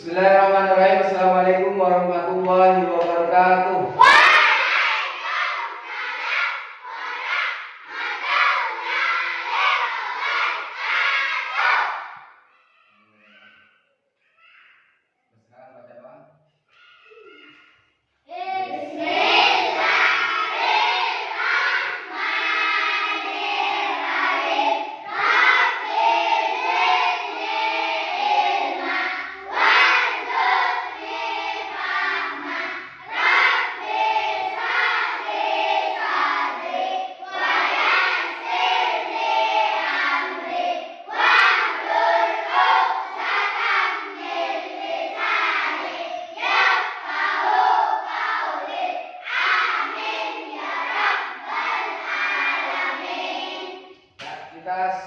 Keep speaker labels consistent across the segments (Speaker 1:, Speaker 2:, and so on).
Speaker 1: Bismillahirrahmanirrahim. Assalamualaikum warahmatullahi wabarakatuh.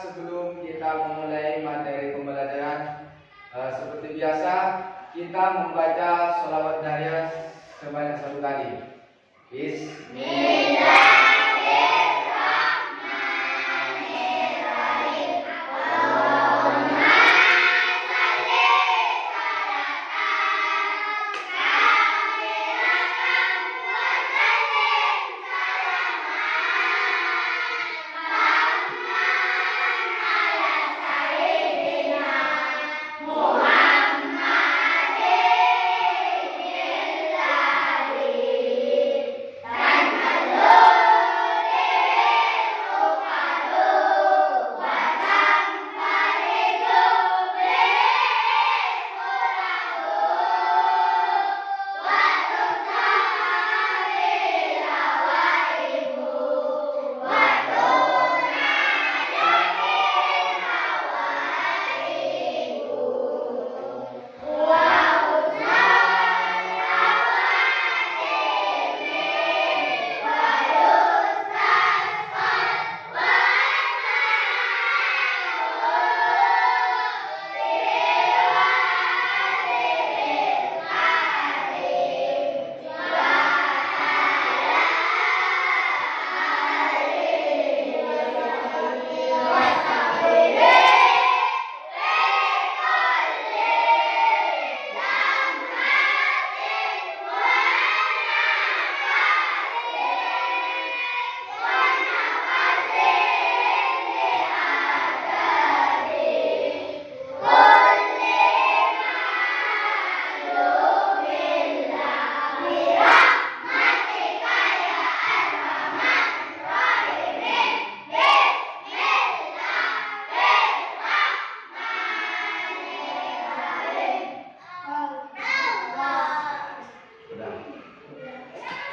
Speaker 1: Sebelum kita memulai materi pembelajaran, seperti biasa kita membaca sholawat Naria sebanyak 1 kali. Bismillahirrahmanirrahim.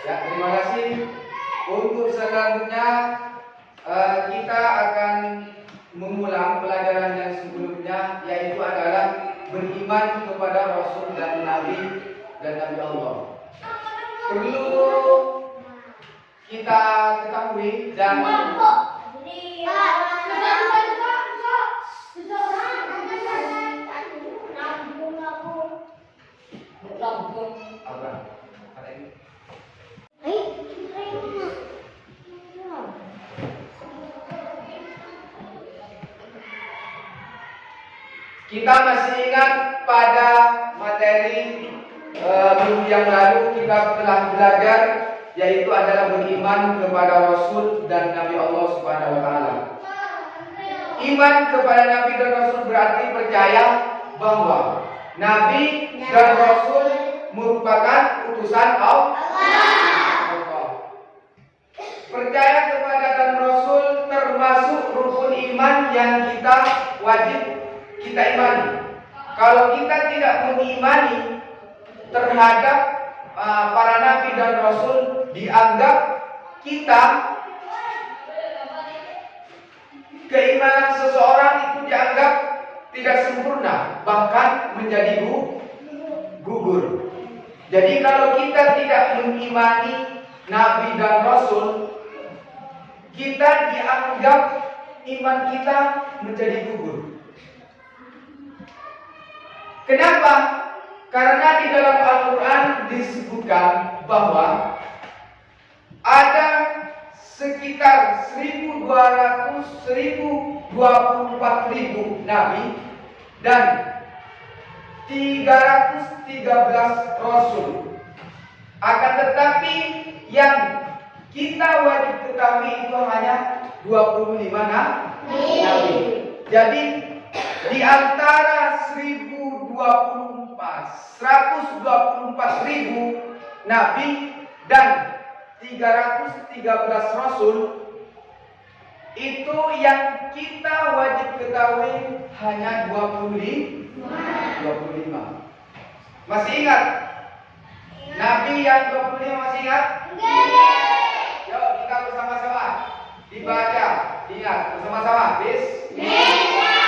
Speaker 1: Ya, terima kasih. Untuk selanjutnya kita akan mengulang pelajaran yang sebelumnya, yaitu adalah beriman kepada Rasul dan Nabi Allah. Perlu kita ketahui dan kita masih ingat pada materi minggu yang lalu kita telah belajar, yaitu adalah beriman kepada Rasul dan Nabi Allah Subhanahu wa taala. Iman kepada Nabi dan Rasul berarti percaya bahwa Nabi dan Rasul merupakan utusan Allah. Percaya kepada dan Rasul termasuk rukun iman yang kita wajib kita imani. Kalau kita tidak mengimani terhadap para nabi dan rasul, dianggap kita, keimanan seseorang itu dianggap tidak sempurna, bahkan menjadi gugur. Jadi kalau kita tidak mengimani nabi dan rasul, kita dianggap iman kita menjadi gugur. Kenapa? Karena di dalam Al-Quran disebutkan bahwa ada sekitar 1.24.000 nabi dan 313 rasul. Akan tetapi yang kita wajib ketahui itu hanya 25 nabi. Jadi di antara 124.000 nabi dan 313 rasul, itu yang kita wajib ketahui hanya 25. Masih ingat? Nabi yang 25 masih ingat? Yuk kita bersama-sama dibaca, ingat bersama-sama. Bismillah.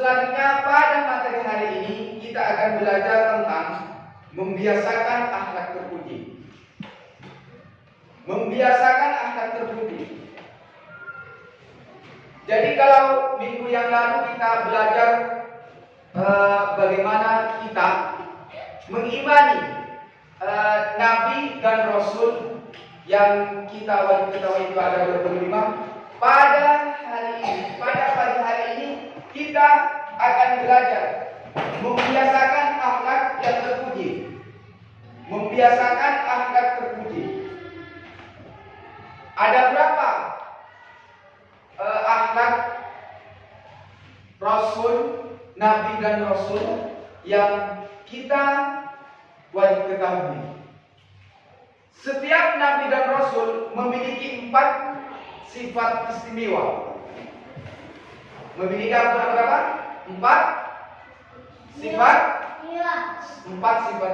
Speaker 1: Selanjutnya pada materi hari ini kita akan belajar tentang membiasakan akhlak terpuji. Membiasakan akhlak terpuji. Jadi kalau minggu yang lalu kita belajar bagaimana kita mengimani Nabi dan Rasul yang kita wajib ketahui itu ada 25. Pada pagi hari ini kita akan belajar membiasakan akhlak yang terpuji. Membiasakan akhlak terpuji. Ada berapa akhlak Rasul, Nabi dan Rasul yang kita wajib ketahui? Setiap Nabi dan Rasul memiliki 4 sifat istimewa. Memiliki berapa? 4 sifat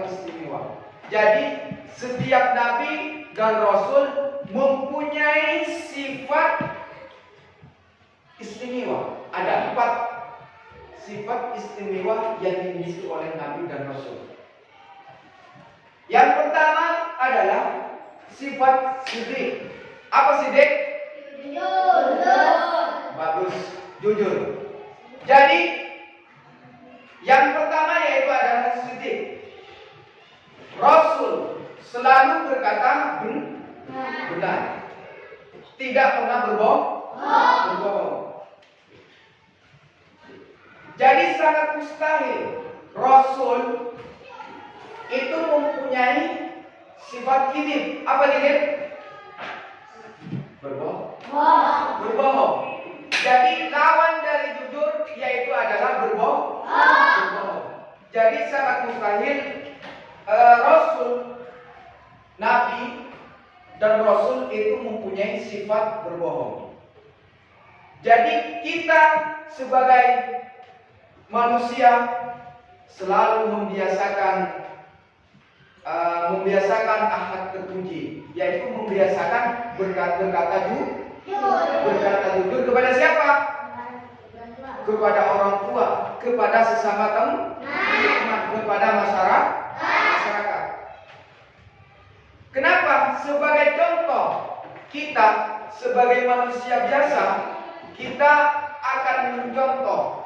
Speaker 1: istimewa. Jadi setiap Nabi dan Rasul mempunyai sifat istimewa. Ada 4 sifat istimewa yang dimiliki oleh Nabi dan Rasul. Yang pertama adalah sifat siddiq. Apa siddiq? Jujur. Bagus, jujur. Jadi yang pertama yaitu adalah siddiq. Rasul selalu berkata benar. Tidak pernah berbohong. Jadi sangat mustahil Rasul itu mempunyai sifat kidib. Apa kidib? Berbohong. Jadi lawan dari jujur yaitu adalah berbohong. Jadi sangat mustahil Rasul, Nabi dan Rasul itu mempunyai sifat berbohong. Jadi kita sebagai manusia selalu membiasakan akhlak terpuji, yaitu membiasakan berkata jujur kepada siapa? Kepada orang tua, kepada sesama teman, kepada masyarakat. Kenapa? Sebagai contoh, kita sebagai manusia biasa, kita akan mencontoh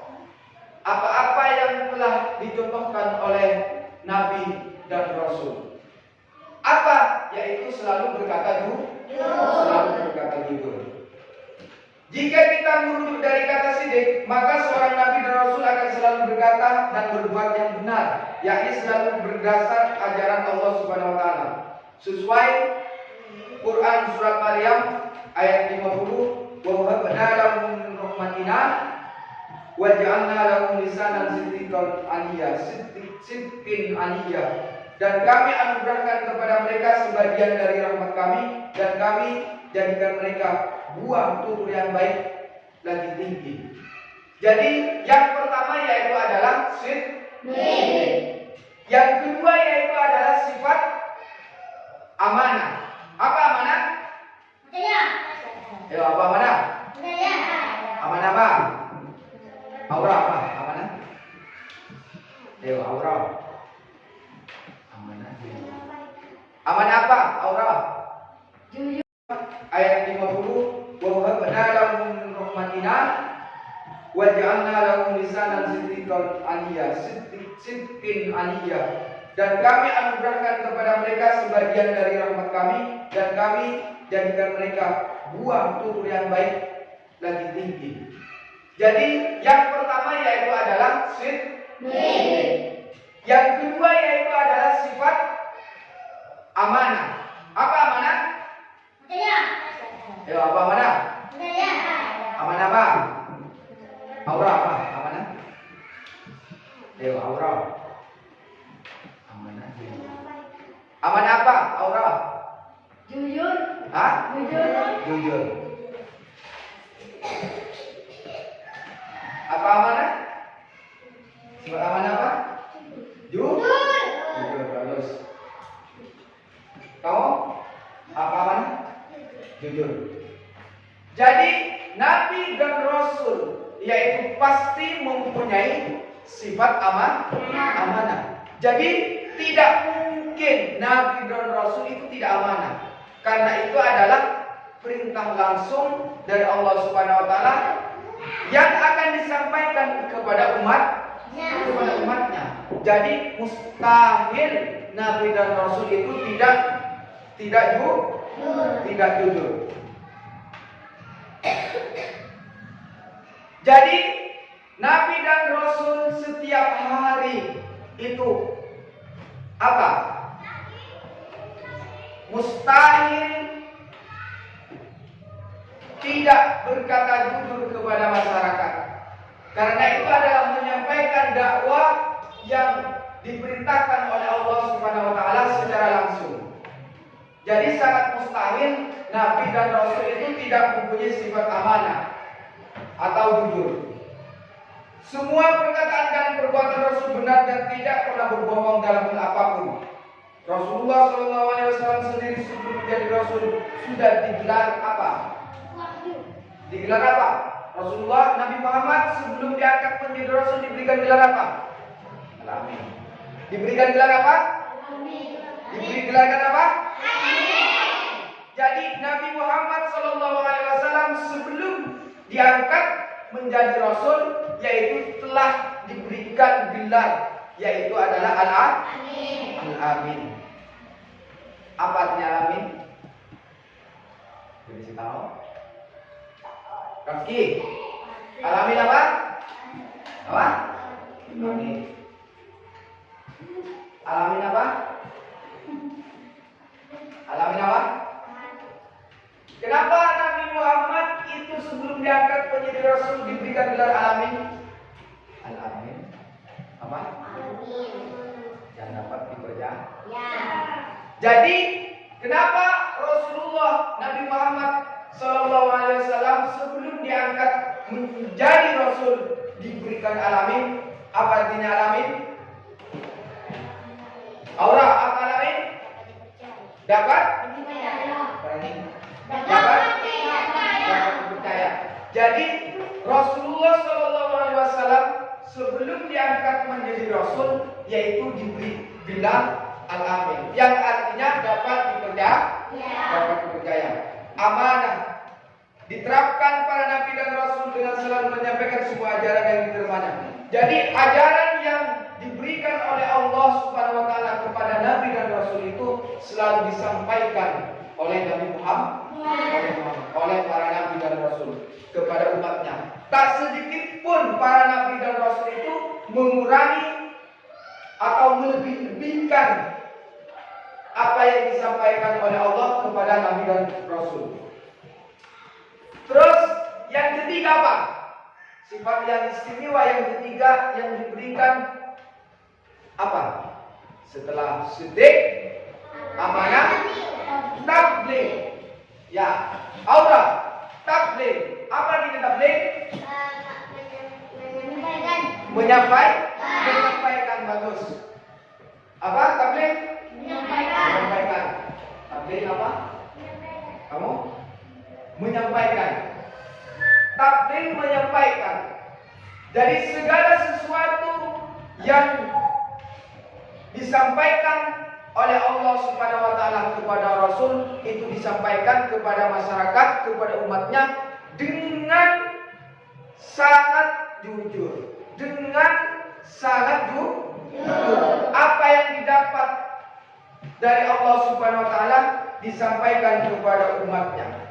Speaker 1: apa-apa yang telah dicontohkan oleh Nabi dan Rasul. Apa? Yaitu selalu berkata jujur. Jika kita merujuk dari kata siddiq, maka seorang Nabi dan Rasul akan selalu berkata dan berbuat yang benar, yakni selalu berdasar ajaran Allah Subhanahu wa taala. Sesuai Quran surat Maryam ayat 50, wa habna lahum min rahmatina wa ja'alna lahum lisanan sidqin aliyya. Dan kami anugerahkan kepada mereka sebagian dari rahmat kami, dan kami jadikan mereka buah tutur yang baik lagi tinggi. Jadi yang pertama yaitu adalah siddiq. Yang kedua yaitu adalah sifat amanah. Apa amanah? Apa amanah? Amanah apa? Aura apa? Amanah? Aura. Amanah. Amanah apa? Aura. Ayat 50, wa habna lahum min rahmatina wa ja'alna lahum lisanan sidqin aliyya. Dan kami anugerahkan kepada mereka sebagian dari rahmat kami, dan kami jadikan mereka buah tutur yang baik lagi tinggi. Jadi yang pertama yaitu adalah siddiq. Yang kedua yaitu adalah sifat amanah. Apa amanah? Apa amanah? Amanah apa? Aura apa? Amanah? Aura. Amanah. Amanah apa? Aura.
Speaker 2: Jujur.
Speaker 1: Hah?
Speaker 2: Jujur.
Speaker 1: Apa amanah? Sifat amanah apa? Jujur. Bagus. Kamu? Apa amanah? Jujur. Jadi Nabi dan Rasul yaitu pasti mempunyai sifat amanah. Jadi tidak mungkin Nabi dan Rasul itu tidak amanah, karena itu adalah perintah langsung dari Allah Subhanahu Wa Taala yang akan disampaikan kepada umatnya. Jadi mustahil Nabi dan Rasul itu tidak jujur. Jadi Nabi dan Rasul setiap hari itu apa? Mustahil tidak berkata jujur kepada masyarakat. Karena itu adalah menyampaikan dakwah yang diperintahkan oleh Allah Subhanahu Wa Taala secara langsung. Jadi sangat mustahil Nabi dan Rasul itu tidak mempunyai sifat amanah atau jujur. Semua perkataan dan perbuatan Rasul benar dan tidak pernah berbohong dalam hal apapun. Rasulullah SAW sendiri sebelum menjadi Rasul sudah digelar apa? Digelar apa? Rasulullah Nabi Muhammad sebelum diangkat menjadi Rasul diberikan gelar apa? Al-Amin. Diberikan gelar apa? Diberikan apa? Jadi Nabi Muhammad SAW sebelum diangkat menjadi Rasul yaitu telah diberikan gelar yaitu adalah Al-Amin. Apa artinya Al-Amin? Jadi tahu? Rafki, Al-Amin apa? Apa? Amin. Al-Amin apa? Al-Amin apa? Kenapa Nabi Muhammad itu sebelum diangkat menjadi Rasul diberikan gelar Al-Amin? Al-Amin apa? Yang dapat dipercaya. Ya. Jadi kenapa Rasulullah Nabi Muhammad SAW sebelum diangkat menjadi Rasul diberikan Al-Amin? Apa artinya Al-Amin? Aura apa Al-Amin? Dapat dipercaya. Jadi Rasulullah SAW sebelum diangkat menjadi Rasul yaitu diberi gelar Al-Amin yang artinya dapat dipercaya. Amanah diterapkan para nabi dan Rasul dengan selalu menyampaikan semua ajaran yang diterimanya. Jadi ajaran yang diberikan oleh Allah Subhanahu Wa Taala kepada nabi dan Rasul itu selalu disampaikan oleh Nabi Muhammad, oleh para nabi dan Rasul kepada umatnya. Tak sedikit pun para nabi dan Rasul itu mengurangi atau melebih-lebihkan apa yang disampaikan oleh Allah kepada nabi dan Rasul. Terus yang ketiga apa? Sifat yang istimewa yang ketiga yang diberikan apa? Setelah siddiq, amanah, tabligh. Ya, aura, tabligh. Apa artinya tabligh? Menyampaikan bagus. Apa tabligh? Menyampaikan. Tabligh apa? Kamu? Menyampaikan. Tabligh menyampaikan. Jadi segala sesuatu yang disampaikan oleh Allah Subhanahu wa taala kepada Rasul itu disampaikan kepada masyarakat, kepada umatnya dengan sangat jujur. Dengan sangat jujur. Apa yang didapat dari Allah Subhanahu wa taala disampaikan kepada umatnya.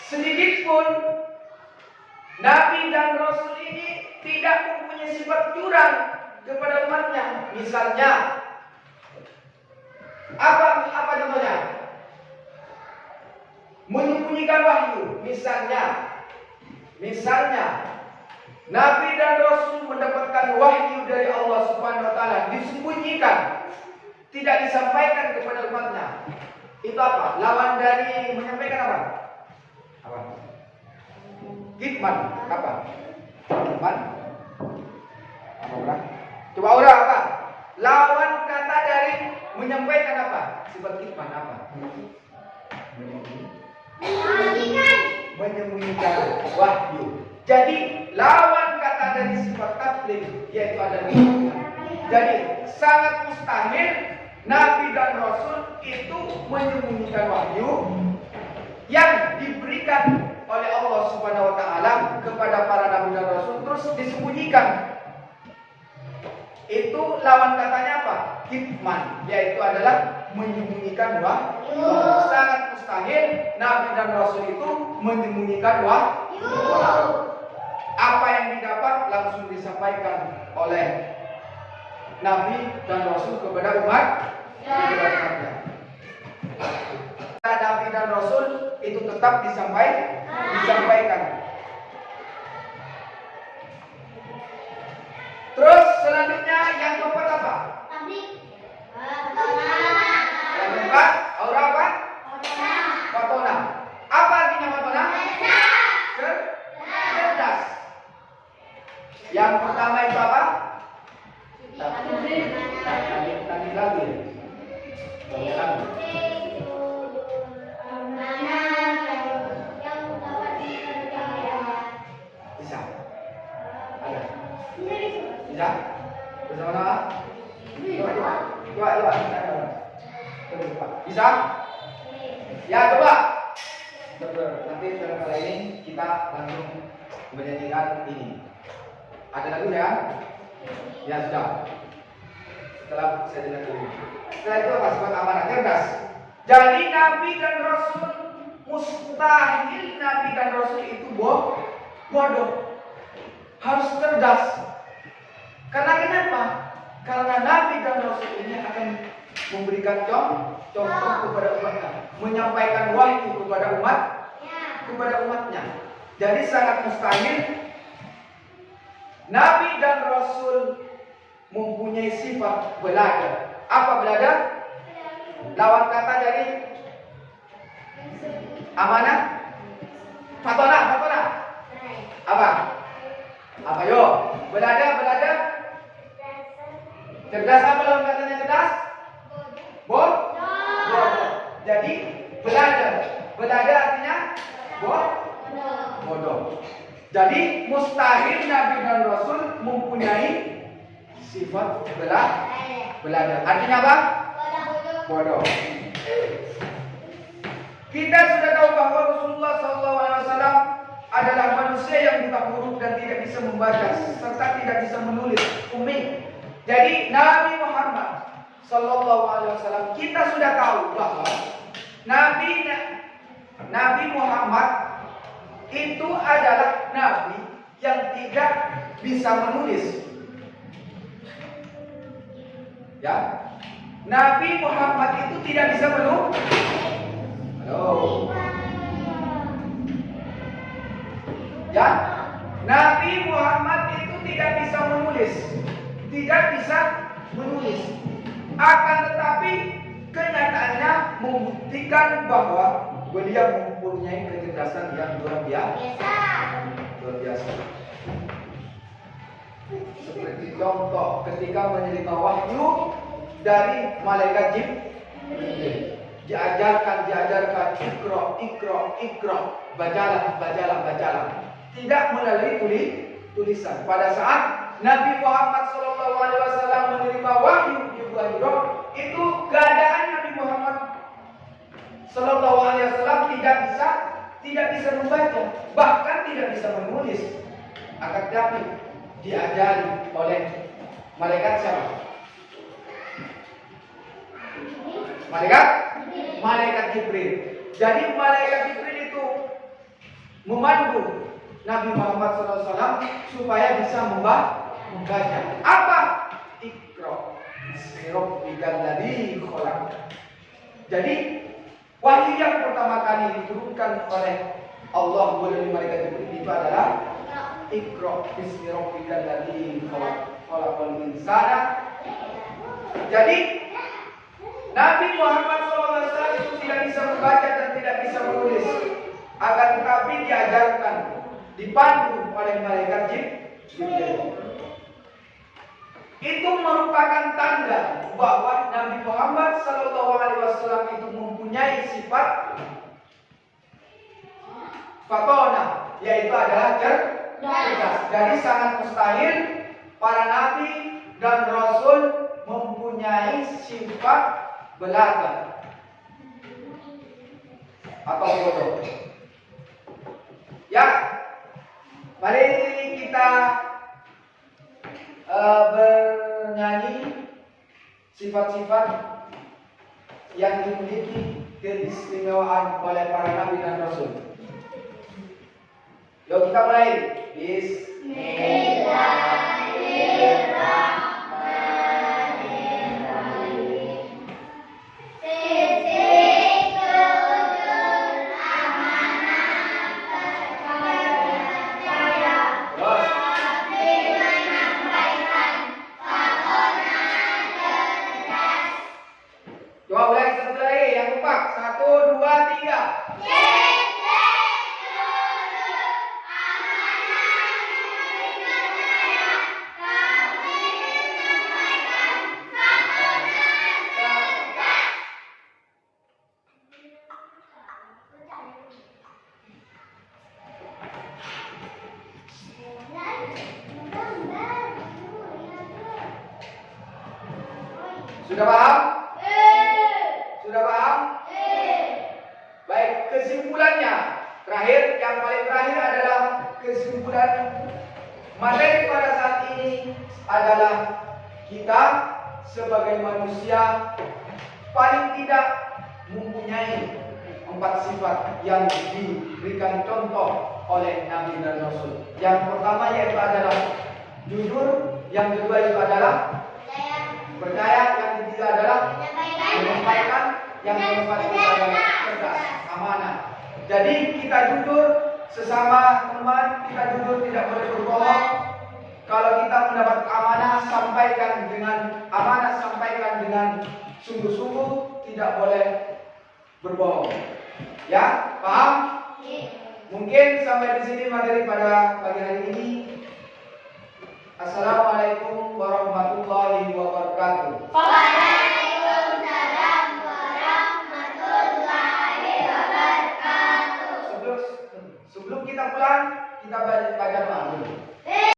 Speaker 1: Sedikit pun Nabi dan Rasul ini tidak mempunyai sifat curang kepada umatnya. Misalnya, apa contohnya? Menyembunyikan wahyu. Misalnya, Nabi dan Rasul mendapatkan wahyu dari Allah Subhanahu wa taala disembunyikan, tidak disampaikan kepada umatnya. Itu apa? Lawan dari menyampaikan apa? Kitman. Apa? Kitman? Apa? Coba orang apa? Lawan kata dari menyampaikan apa? Sifat kitman apa? Menyembunyikan wahyu. Jadi lawan kata dari sifat tabligh yaitu adalah kitman. Jadi sangat mustahil Nabi dan Rasul itu menyembunyikan wahyu yang diberikan oleh Allah Subhanahu wa taala kepada para nabi dan rasul terus disembunyikan. Itu lawan katanya apa? Kitman, yaitu adalah menyembunyikan wahyu. Sangat mustahil nabi dan rasul itu menyembunyikan wahyu. Apa yang didapat langsung disampaikan oleh nabi dan rasul kepada umatnya. Nabi dan Rasul itu tetap disampaikan. Terus selanjutnya yang keempat apa? Yang keempat, aura apa? Fatona. Apa artinya fatona? Cerdas. Yang pertama itu apa? Tadi lagi. Bisa? Ada? Bisa? Bersama-sama? Coba. Bisa? Ya, coba. Nanti dalam kali ini kita langsung menyanyikan ini. Ada lagu ya? Ya, sudah. Setelah saya dengar dulu. Setelah itu apa? Sifat amanah, cerdas. Jadi Nabi dan Rasul mustahil Nabi dan Rasul itu bodoh. Harus cerdas. Karena kenapa? Karena Nabi dan Rasul ini akan memberikan contoh kepada umatnya, menyampaikan wahyu kepada umatnya. Jadi sangat mustahil Nabi dan Rasul mempunyai sifat belajar. Apa belajar? Lawan kata dari amanah. Fatona. Apa yo? Belajar. Cerdas apa lawan katanya cerdas? Bodoh. Jadi belajar artinya bodoh. Jadi mustahil Nabi dan Rasul mempunyai sifat belajar. Artinya apa? Bodoh. Kita sudah tahu bahwa Rasulullah SAW adalah manusia yang buta huruf dan tidak bisa membaca serta tidak bisa menulis, ummi. Jadi Nabi Muhammad SAW kita sudah tahu bahwa Nabi Muhammad itu adalah Nabi yang tidak bisa menulis. Ya, Nabi Muhammad itu tidak bisa menulis. Halo. Ya, Nabi Muhammad itu tidak bisa menulis. Akan tetapi kenyataannya membuktikan bahwa beliau mempunyai kecerdasan yang luar biasa. luar biasa. Seperti contoh ketika menerima wahyu dari malaikat Jibril, diajarkan ikro, bacalah, tidak melalui tulisan. Pada saat Nabi Muhammad SAW menerima wahyu di bulan Hiro, itu keadaan Nabi Muhammad SAW tidak bisa membaca, bahkan tidak bisa menulis. Akan tetapi diajari oleh malaikat siapa? Malaikat Jibril. Jadi malaikat Jibril itu memandu Nabi Muhammad SAW supaya bisa membaca. Apa? Iqra bismi rabbikal ladzi khalaq. Jadi wahyu yang pertama kali diturunkan oleh Allah melalui malaikat Jibril itu adalah Iqra bismi rabbikal ladzi khalaq, khalaqal insana. Jadi Nabi Muhammad SAW itu tidak bisa membaca dan tidak bisa menulis, akan tetapi diajarkan, dipandu oleh malaikat Jibril. Itu merupakan tanda bahwa Nabi Muhammad SAW itu mempunyai sifat fatona, yaitu adalah cerdas. Jadi sangat mustahil para nabi dan rasul mempunyai sifat belaka atau bodoh. Ya, mari kita bernyanyi sifat-sifat yang dimiliki keistimewaan oleh para nabi dan rasul. Yuk kita mulai. Coba ulangi satu lagi, yang keempat. 1, 2, 3. Sudah paham? Sudah paham? Baik, kesimpulannya terakhir, yang paling terakhir adalah kesimpulan materi pada saat ini adalah kita sebagai manusia paling tidak mempunyai 4 sifat yang diberikan contoh oleh Nabi dan Rasul. Yang pertama yaitu adalah jujur, yang kedua itu adalah percaya, yang ketiga adalah menyampaikan, yang keempat itu adalah cerdas, amanah. Jadi kita jujur sesama teman, kita jujur, tidak boleh berbohong. Kalau kita mendapat amanah, sampaikan dengan sungguh-sungguh, tidak boleh berbohong. Ya, paham? Mungkin sampai di sini materi pada pagi hari ini. Assalamualaikum warahmatullahi wabarakatuh.
Speaker 2: Waalaikumsalam warahmatullahi wabarakatuh.
Speaker 1: Sebelum kita pulang, kita baca doa dulu.